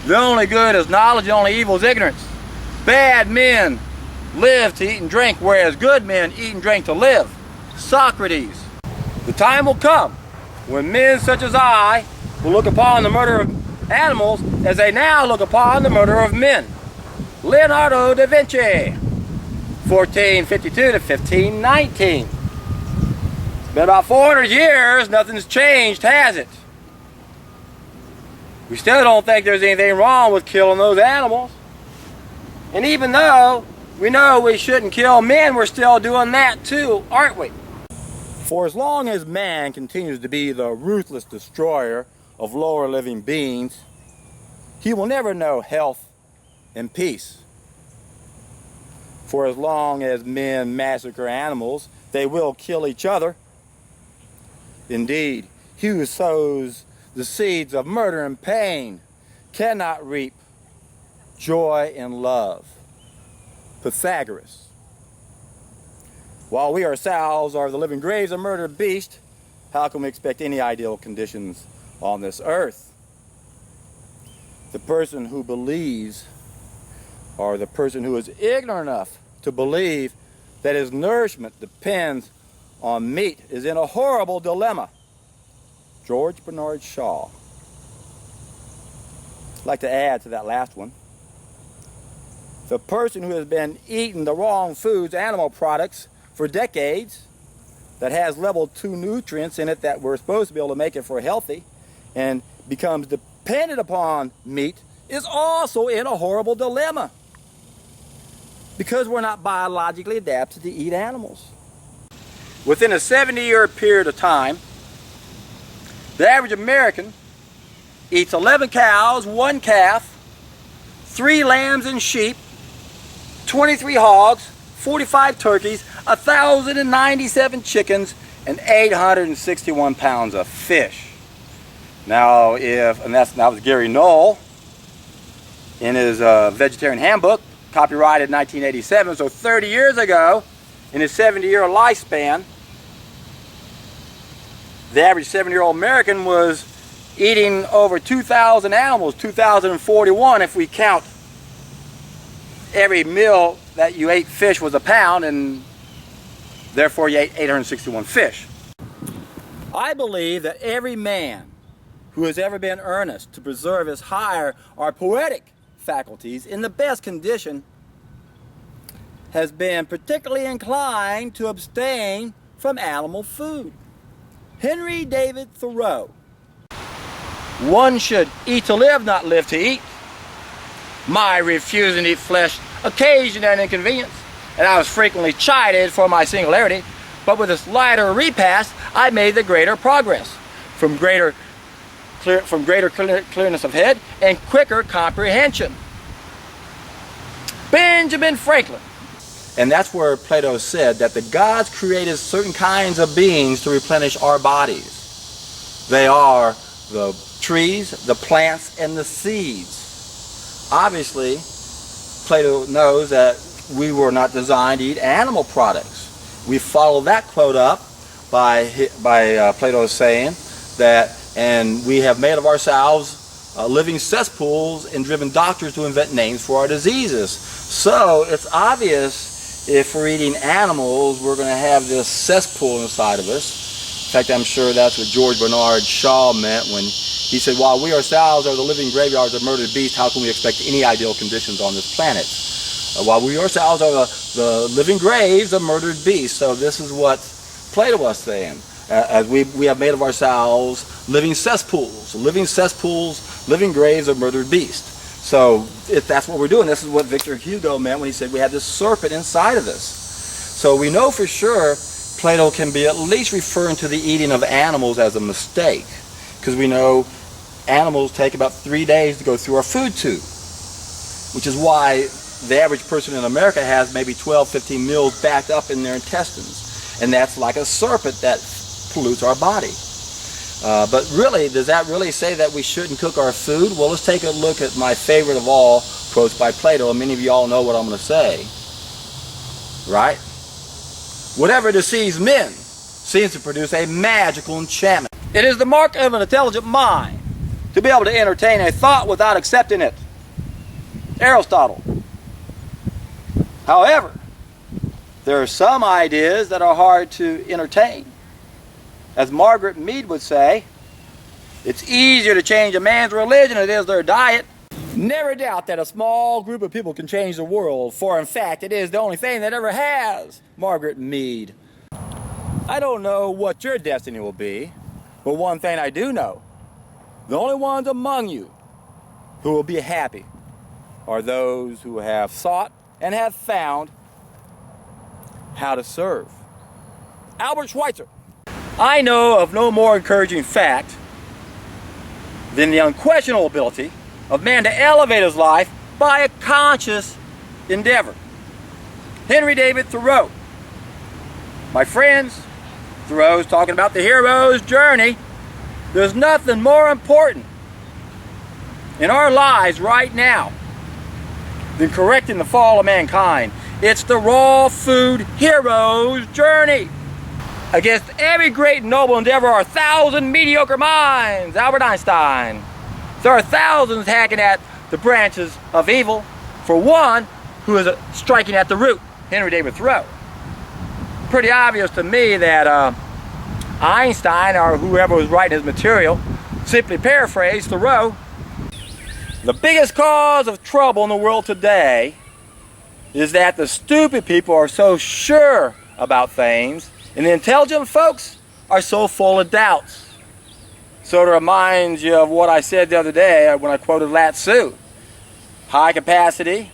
The only good is knowledge, the only evil is ignorance. Bad men live to eat and drink, whereas good men eat and drink to live. Socrates. The time will come when men such as I will look upon the murder of animals as they now look upon the murder of men. Leonardo Da Vinci, 1452 to 1519. It's been about 400 years, nothing's changed, has it? We still don't think there's anything wrong with killing those animals. And even though we know we shouldn't kill men, we're still doing that too, aren't we? For as long as man continues to be the ruthless destroyer of lower living beings, he will never know health and peace. For as long as men massacre animals, they will kill each other. Indeed, he who sows the seeds of murder and pain cannot reap joy and love. Pythagoras. While we ourselves are the living graves of murdered beasts, how can we expect any ideal conditions on this earth? The person who believes, or the person who is ignorant enough to believe that his nourishment depends on meat, is in a horrible dilemma. George Bernard Shaw. I'd like to add to that last one. The person who has been eating the wrong foods, animal products, for decades, that has level 2 nutrients in it that we're supposed to be able to make it for healthy, and becomes dependent upon meat, is also in a horrible dilemma. Because we're not biologically adapted to eat animals. Within a 70-year period of time, the average American eats 11 cows, 1 calf, 3 lambs and sheep, 23 hogs, 45 turkeys, 1,097 chickens, and 861 pounds of fish. Now, that was Gary Knoll in his Vegetarian Handbook, copyrighted 1987, so 30 years ago, in his 70-year lifespan, the average 70-year-old American was eating over 2,000 animals, 2,041 if we count every meal that you ate fish was a pound, and therefore you ate 861 fish. I believe that every man who has ever been earnest to preserve his higher or poetic faculties in the best condition has been particularly inclined to abstain from animal food. Henry David Thoreau. One should eat to live, not live to eat. My refusing to eat flesh occasioned an inconvenience, and I was frequently chided for my singularity, but with this lighter repast I made the greater progress, from greater clearness of head and quicker comprehension. Benjamin Franklin. And that's where Plato said that the gods created certain kinds of beings to replenish our bodies. They are the trees, the plants, and the seeds. Obviously, Plato knows that we were not designed to eat animal products. We follow that quote up by Plato saying that, and we have made of ourselves living cesspools and driven doctors to invent names for our diseases. So it's obvious if we're eating animals, we're going to have this cesspool inside of us. In fact, I'm sure that's what George Bernard Shaw meant when he said, while we ourselves are the living graveyards of murdered beasts, how can we expect any ideal conditions on this planet? While we ourselves are the living graves of murdered beasts. So this is what Plato was saying. As we have made of ourselves living cesspools, living graves of murdered beasts. So if that's what we're doing, this is what Victor Hugo meant when he said we have this serpent inside of us. So we know for sure Plato can be at least referring to the eating of animals as a mistake, because we know animals take about 3 days to go through our food tube, which is why the average person in America has maybe 12, 15 meals backed up in their intestines. And that's like a serpent that pollutes our body. But really, does that really say that we shouldn't cook our food? Well, let's take a look at my favorite of all quotes by Plato, and many of you all know what I'm going to say. Right? Whatever deceives men seems to produce a magical enchantment. It is the mark of an intelligent mind to be able to entertain a thought without accepting it. Aristotle. However, there are some ideas that are hard to entertain. As Margaret Mead would say, it's easier to change a man's religion than it is their diet. Never doubt that a small group of people can change the world, for in fact it is the only thing that ever has. Margaret Mead. I don't know what your destiny will be, but one thing I do know, the only ones among you who will be happy are those who have sought and have found how to serve. Albert Schweitzer. I know of no more encouraging fact than the unquestionable ability of man to elevate his life by a conscious endeavor. Henry David Thoreau. My friends, Thoreau's talking about the hero's journey. There's nothing more important in our lives right now than correcting the fall of mankind. It's the raw food hero's journey. Against every great and noble endeavor are 1,000 mediocre minds. Albert Einstein. There are thousands hacking at the branches of evil for one who is striking at the root. Henry David Thoreau. Pretty obvious to me that Einstein, or whoever was writing his material, simply paraphrased Thoreau. The biggest cause of trouble in the world today is that the stupid people are so sure about things, and the intelligent folks are so full of doubts. Sort of reminds you of what I said the other day when I quoted Lao Tzu. High capacity,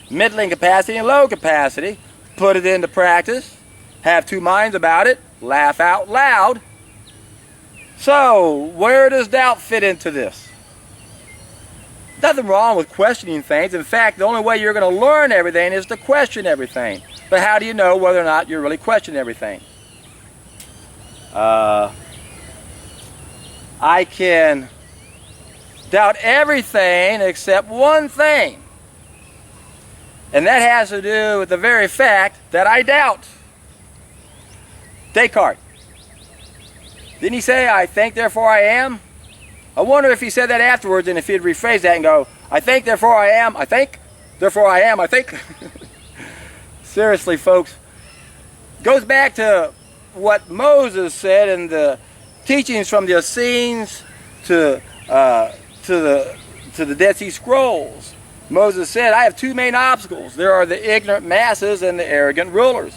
middling capacity, and low capacity. Put it into practice. Have two minds about it. Laugh out loud. So, where does doubt fit into this? Nothing wrong with questioning things. In fact, the only way you're going to learn everything is to question everything. But how do you know whether or not you're really questioning everything? I can doubt everything except one thing. And that has to do with the very fact that I doubt. Descartes. Didn't he say, I think, therefore I am? I wonder if he said that afterwards, and if he'd rephrase that and go, I think, therefore I am, I think, therefore I am, I think. Seriously, folks. Goes back to what Moses said in the teachings from the Essenes to the Dead Sea Scrolls. Moses said, I have two main obstacles. There are the ignorant masses and the arrogant rulers.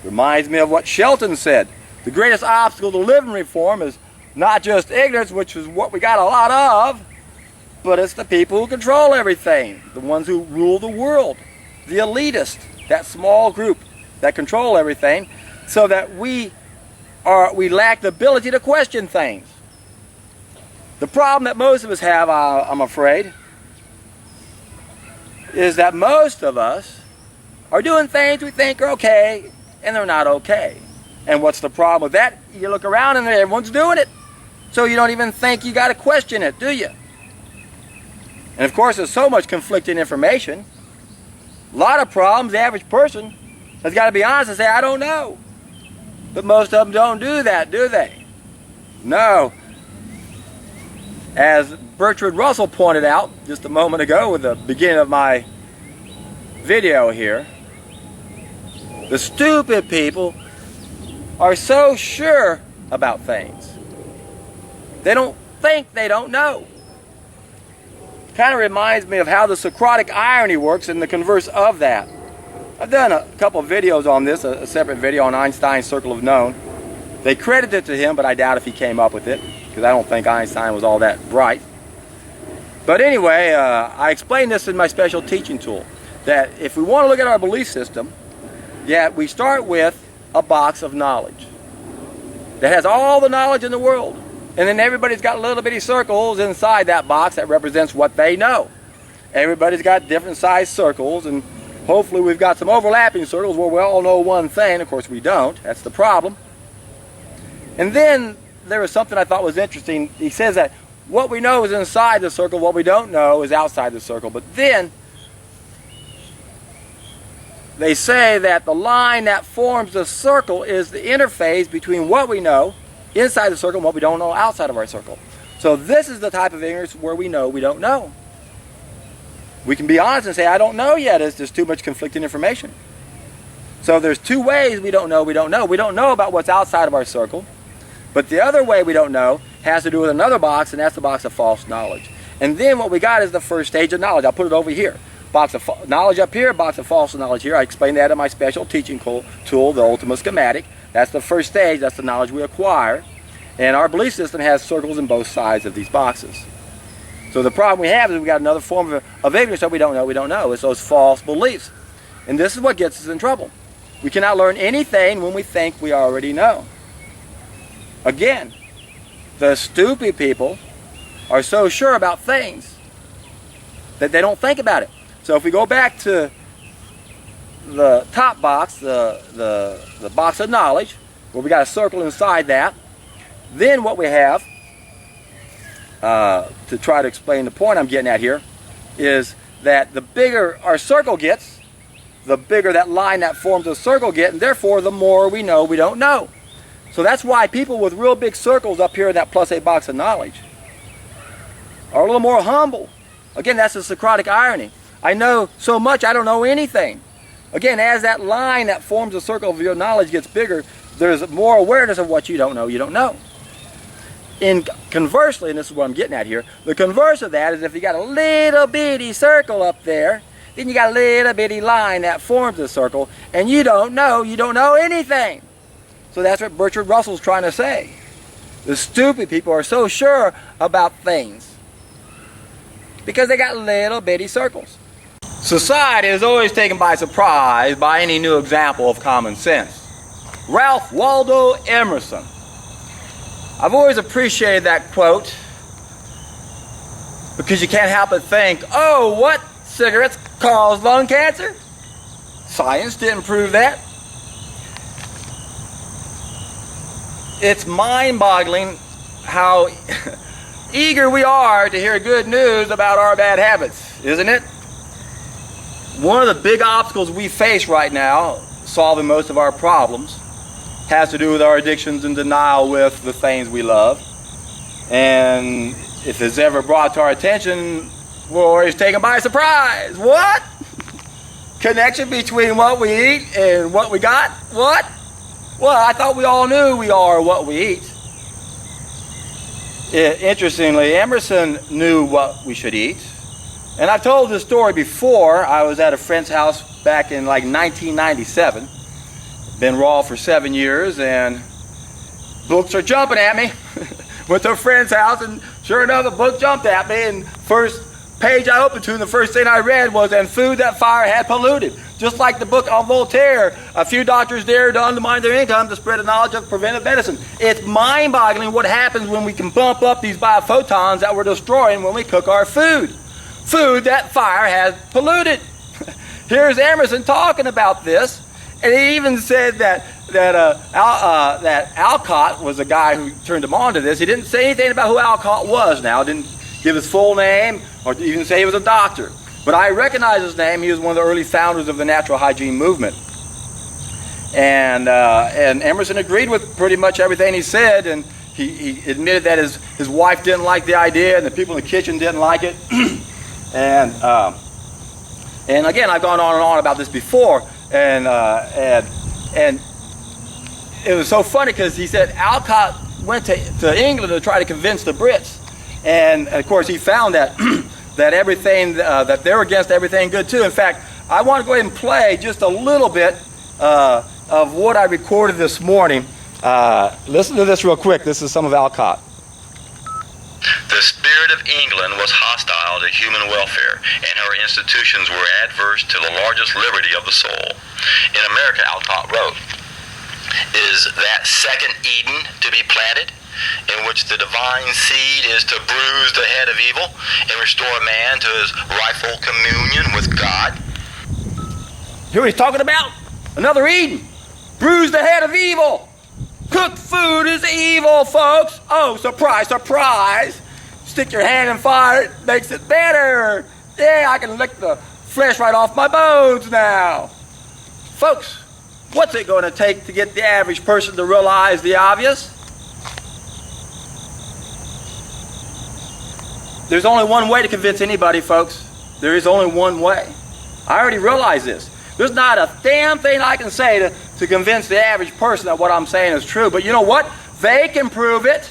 Reminds me of what Shelton said. The greatest obstacle to living reform is not just ignorance, which is what we got a lot of, but it's the people who control everything. The ones who rule the world. The elitists. That small group that control everything, so that we lack the ability to question things. The problem that most of us have, I'm afraid, is that most of us are doing things we think are okay, and they're not okay. And what's the problem with that? You look around and everyone's doing it. So you don't even think you got to question it, do you? And of course, there's so much conflicting information. A lot of problems, the average person has got to be honest and say, I don't know. But most of them don't do that, do they? No. As Bertrand Russell pointed out just a moment ago with the beginning of my video here, the stupid people are so sure about things. They don't think they don't know. Kind of reminds me of how the Socratic irony works and the converse of that. I've done a couple of videos on this, a separate video on Einstein's Circle of Known. They credit it to him, but I doubt if he came up with it, because I don't think Einstein was all that bright. But anyway, I explained this in my special teaching tool, that if we want to look at our belief system, we start with a box of knowledge that has all the knowledge in the world. And then everybody's got little bitty circles inside that box that represents what they know. Everybody's got different sized circles, and hopefully we've got some overlapping circles where we all know one thing. Of course we don't. That's the problem. And then there was something I thought was interesting. He says that what we know is inside the circle, what we don't know is outside the circle. But then they say that the line that forms the circle is the interface between what we know inside the circle and what we don't know outside of our circle. So this is the type of ignorance where we know we don't know. We can be honest and say, I don't know yet. It's just too much conflicting information. So there's two ways we don't know we don't know. We don't know about what's outside of our circle. But the other way we don't know has to do with another box, and that's the box of false knowledge. And then what we got is the first stage of knowledge. I'll put it over here. Box of knowledge up here, box of false knowledge here. I explained that in my special teaching tool, the Ultima Schematic. That's the first stage. That's the knowledge we acquire. And our belief system has circles in both sides of these boxes. So the problem we have is we got another form of ignorance that we don't know. It's those false beliefs. And this is what gets us in trouble. We cannot learn anything when we think we already know. Again, the stupid people are so sure about things that they don't think about it. So if we go back to the top box, the box of knowledge, where we got a circle inside that, then what we have, to try to explain the point I'm getting at here, is that the bigger our circle gets, the bigger that line that forms a circle get, and therefore the more we know we don't know. So that's why people with real big circles up here in that plus a box of knowledge are a little more humble. Again, that's the Socratic irony. I know so much, I don't know anything. Again, as that line that forms a circle of your knowledge gets bigger, there's more awareness of what you don't know. Conversely, and this is what I'm getting at here, the converse of that is if you got a little bitty circle up there, then you got a little bitty line that forms a circle, and you don't know anything. So that's what Bertrand Russell's trying to say. The stupid people are so sure about things because they got little bitty circles. Society is always taken by surprise by any new example of common sense. Ralph Waldo Emerson. I've always appreciated that quote because you can't help but think, oh, what? Cigarettes cause lung cancer? Science didn't prove that. It's mind-boggling how eager we are to hear good news about our bad habits, isn't it? One of the big obstacles we face right now, solving most of our problems, has to do with our addictions and denial with the things we love. And if it's ever brought to our attention, we're always taken by surprise. What? Connection between what we eat and what we got? What? Well, I thought we all knew we are what we eat. Interestingly, Emerson knew what we should eat. And I've told this story before. I was at a friend's house back in like 1997. Been raw for 7 years, and books are jumping at me. Went to a friend's house, and sure enough, a book jumped at me, and first page I opened to, and the first thing I read was, "And food that fire had polluted." Just like the book on Voltaire, a few doctors dared to undermine their income to spread a knowledge of preventive medicine. It's mind-boggling what happens when we can bump up these biophotons that we're destroying when we cook our food. Food that fire has polluted. Here's Emerson talking about this. And he even said that Alcott was the guy who turned him on to this. He didn't say anything about who Alcott was now. Didn't give his full name or even say he was a doctor. But I recognize his name. He was one of the early founders of the natural hygiene movement. And Emerson agreed with pretty much everything he said. And he admitted that his wife didn't like the idea and the people in the kitchen didn't like it. And again, I've gone on and on about this before. And it was so funny because he said Alcott went to England to try to convince the Brits, and of course he found that that everything that they're against everything good too. In fact, I want to go ahead and play just a little bit of what I recorded this morning. Listen to this real quick. This is some of Alcott. The spirit of England was hostile to human welfare, and her institutions were adverse to the largest liberty of the soul. In America, Alcott wrote, "Is that second Eden to be planted, in which the divine seed is to bruise the head of evil and restore man to his rightful communion with God?" Hear what he's talking about? Another Eden. Bruise the head of evil. Cooked food is evil, folks. Oh, surprise, surprise. Stick your hand in fire, it makes it better. Yeah, I can lick the flesh right off my bones now. Folks, what's it going to take to get the average person to realize the obvious? There's only one way to convince anybody, folks. There is only one way. I already realize this. There's not a damn thing I can say to convince the average person that what I'm saying is true. But you know what? They can prove it.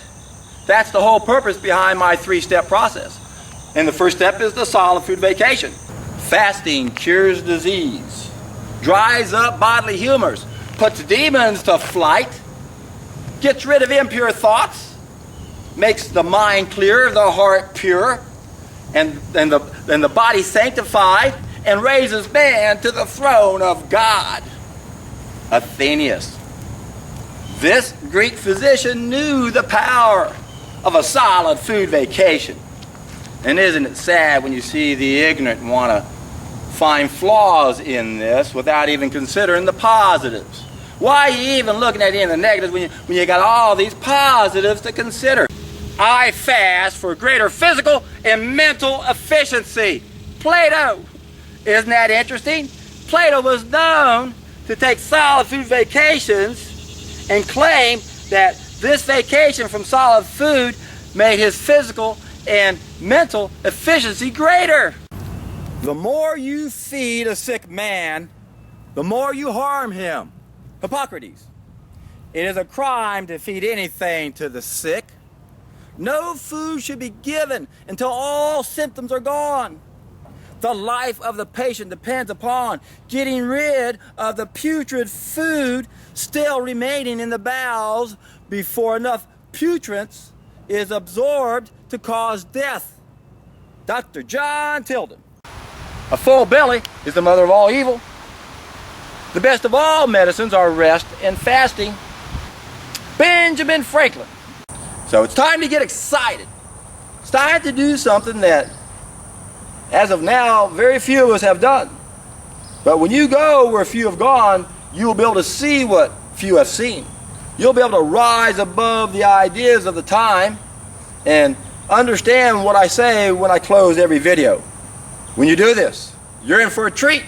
That's the whole purpose behind my three-step process. And the first step is the solid food vacation. Fasting cures disease, dries up bodily humors, puts demons to flight, gets rid of impure thoughts, makes the mind clear, the heart pure, and the body sanctified, and raises man to the throne of God. Athenaeus. This Greek physician knew the power of a solid food vacation. And isn't it sad when you see the ignorant want to find flaws in this without even considering the positives? Why are you even looking at any of the negatives when you got all these positives to consider? I fast for greater physical and mental efficiency. Plato. Isn't that interesting? Plato was known to take solid food vacations and claim that this vacation from solid food made his physical and mental efficiency greater. The more you feed a sick man, the more you harm him. Hippocrates. It is a crime to feed anything to the sick. No food should be given until all symptoms are gone. The life of the patient depends upon getting rid of the putrid food still remaining in the bowels before enough putrents is absorbed to cause death. Dr. John Tilden. A full belly is the mother of all evil. The best of all medicines are rest and fasting. Benjamin Franklin. So it's time to get excited. It's time to do something that, as of now, very few of us have done. But when you go where few have gone, you'll be able to see what few have seen. You'll be able to rise above the ideas of the time and understand what I say when I close every video. When you do this, you're in for a treat.